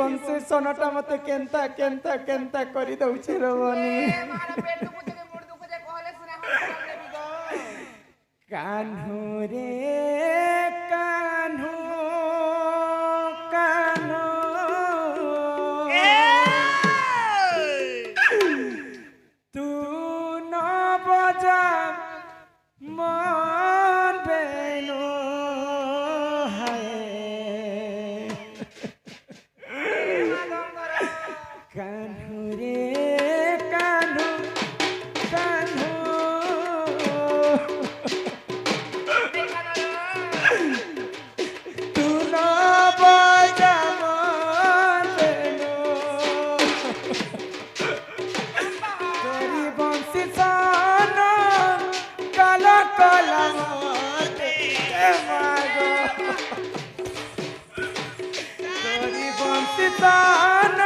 ବଂଶୀ ସନଟା ମତେ କେନ୍ତା କେନ୍ତା କେନ୍ତା କରି ଦଉଛି ରବନି କାହ୍ନୁ ରେ କାହ୍ନୁ କାହ୍ନୁ ତୁ ନ ବଜା মন বেনু হায় কানু রে কানু কানু তু ন বজা মন বেনু তোরি বংশী সন কালা কালা মতে মাগো তোরি বংশী সন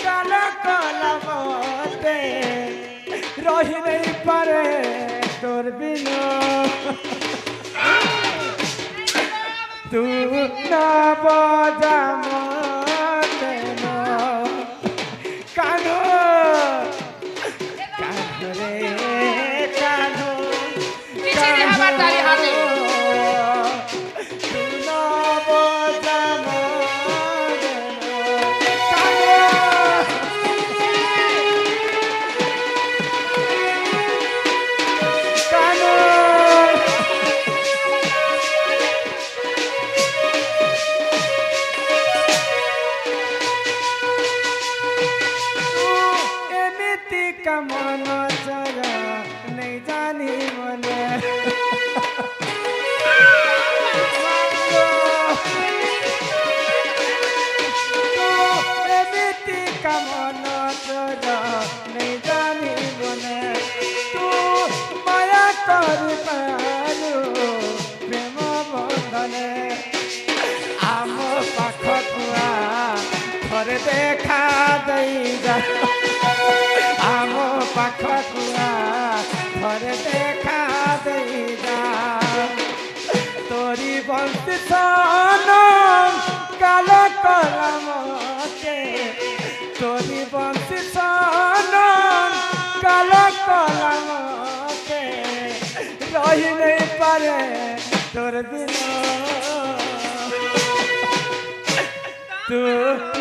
কালা কালা মতে রহি নাই পারে তোর বিনা তু না বজা মতে না কানো কানো রে কানো পিছনে আবার দাঁড়িয়ে হাতে তু না বজা মতে কানো এমিতি কামন জরা নেই জানি মনে এমিতি কামন জরা নেই জানি মনে তু মায়া করি পারু প্রেম বন্ধনে আম পাখকু থরে দেখা দেই যা আম পাখকু থরে দেখা দেই যা তোরি বংশী সন কাল কলমতে তোরি বংশী সন কাল কলমতে রহি নেই পারে তোর বিনা তু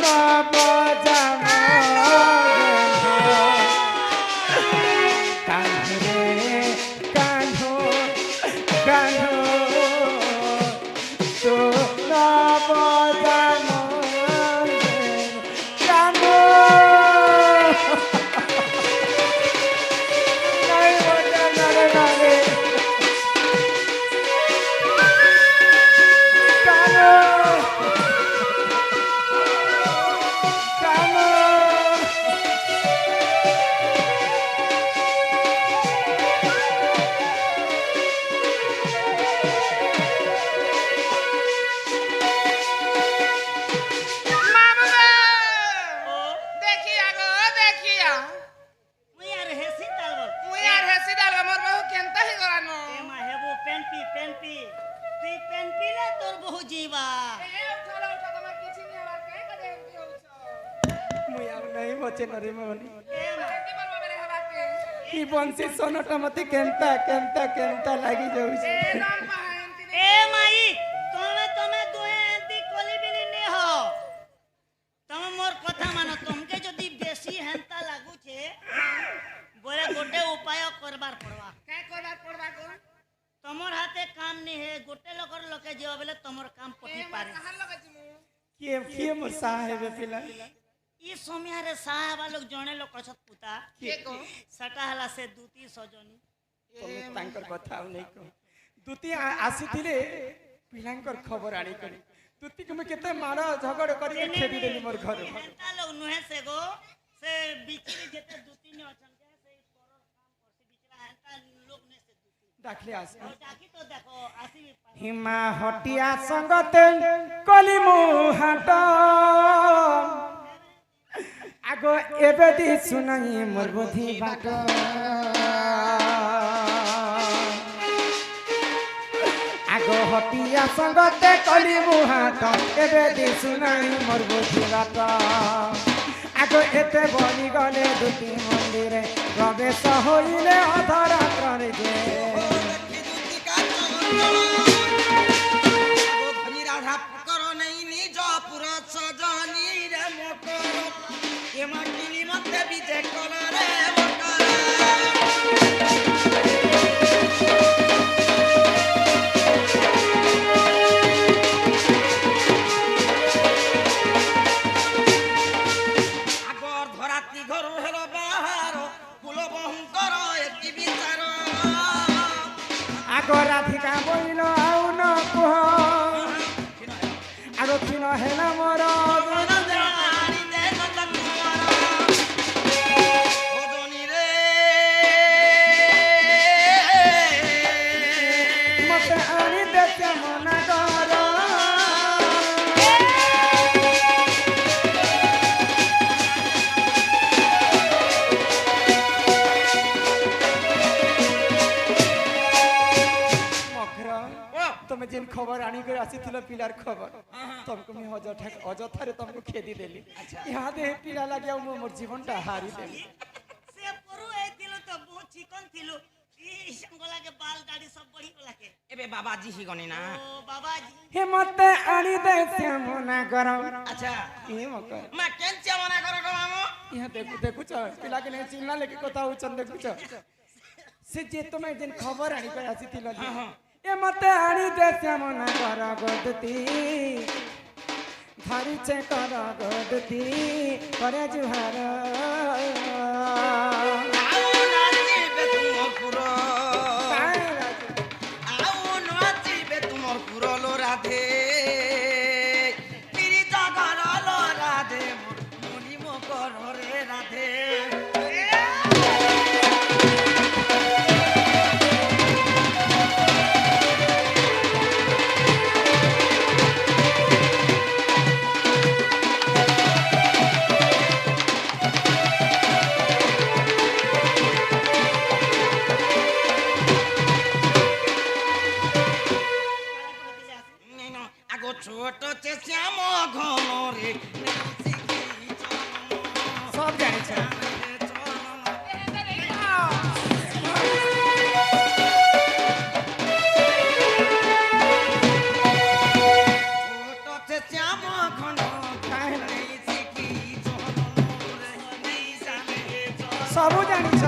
না বজা কানু রে কানু কানু তু না বজা কানু নাই বজা নারে নারে কানু কানু দেখিয়া গো দেখিয়া মুই আর হেসি তালবল মুই আর হেসি ডাল মোর বহু কেনতা হি গলানো এ মা হেবো পেনপি তুই পেনপি রে তোর বহু জীবা এ উঠা তোমার কিছু নি হবার কে কদে এমপি হউছ মুই আর নাই বচে নরে মনি এ মা কি বলবো বেরে হবার কে ই বংশী সনটা মতে কেন্তা কেন্তা কেন্তা লাগি যাଉଛି এ নাম পাহান্তি এ মাই তুমি দুহে এন্তি কলিবিলি নে হো তুমি মোর কথা মানো তুমকে যদি বেশি হেনতা লাগুছে বলে গোটে উপায় করবার পড়বা কে কইবার পড়বা গো তোমার হাতে কাম নি হে গোটে লোকর লোকে যাও বলে তোমার কাম পটি পারে কাহার লাগাছি মু কিয়ে মোর সাহেব পিলা ই সমিয়ারে সাহেব লোক জনে লোক অছত পুতা কে গো সেটা হলা সে দুতি সজনী তুমি তাঙ্কর কথা ଆଉ নাই কহ দুতি আসিଥିଲେ পিলাঙ্কর খবর আনি করি দুতি তুমি কেতে মাড় ঝগড় করি খেদি দেলি মোর ঘর হেনতা লোক নুহে সে গো সে বিচরি যেতে দুতি নি অছন যে সে পরর কাম করছে বিচরা হেনতা লোক নে সে দুতি ডাকলে আসে ডাকি তো দেখো আসি হিমা হটিয়া সঙ্গতে কলি মুহাট আগো এবে দি শুনাই মোর বুদ্ধি বাট আগো বহটিয়া সঙ্গতে কলি মুহাত এবে দিশু নাই মোর বুঝিবাত আগ এতে বলি গলে দুটি মন্দিরে প্রবেশ হইলে অধরাত্রে যে রাধা কর নেই নিজ পুর সজনী রে মকর কে মাটিনি মতে বিজে কর রে মকর আগর ধরাতি ঘর হেল বাহার কুল বহঙ্কর একটি বিচার আগ রাধিকা বইল আউ ন কুহ আগ ক্ষীণ হেল মোর জানি দে নন্দন কুমার সজনী রে মতে আনি দেতে মনা কর তুমি যেন খবর আনি করে আসিছিল পিলার খবর তোমাকে আমি অযথারে তোমাকে খেদি দেলি ইহাদে পিলা লাগিয়া মু মোর জীবনটা হারি দেলি সে পরু এই দিল তো বহুত চিকন ছিল ই সঙ্গলাকে বাল দাড়ি সব বড়ি গলাকে এবে বাবাজি হিগনি না ও বাবাজি হে মতে আনি দে শ্যামনা কর আচ্ছা ই মকর মা কেন চামনা করো গো মামু ইহা দেখুছ পিলাকে নেই চিহ্না লেগে কথা হচ্ছেন দেখুছ সে যে তুমি যেন খবর আনি করে আসিছিল এ মতে আনি দে শ্যামনা কর গদতি ধরিছে কর গদতি করে জুহার আউ নাচিবে তুমর পুর আউ নাচিবে তুমর পুর লো রাধে পিরি জগর লো রাধে মনি মকর রে রাধে আগো ছোট চে শ্যাম ঘন রে সব জানিছ ছোট চে শ্যাম ঘন কাহে না নেই শিখি চল রে নেই জানে চল সবু জানিছ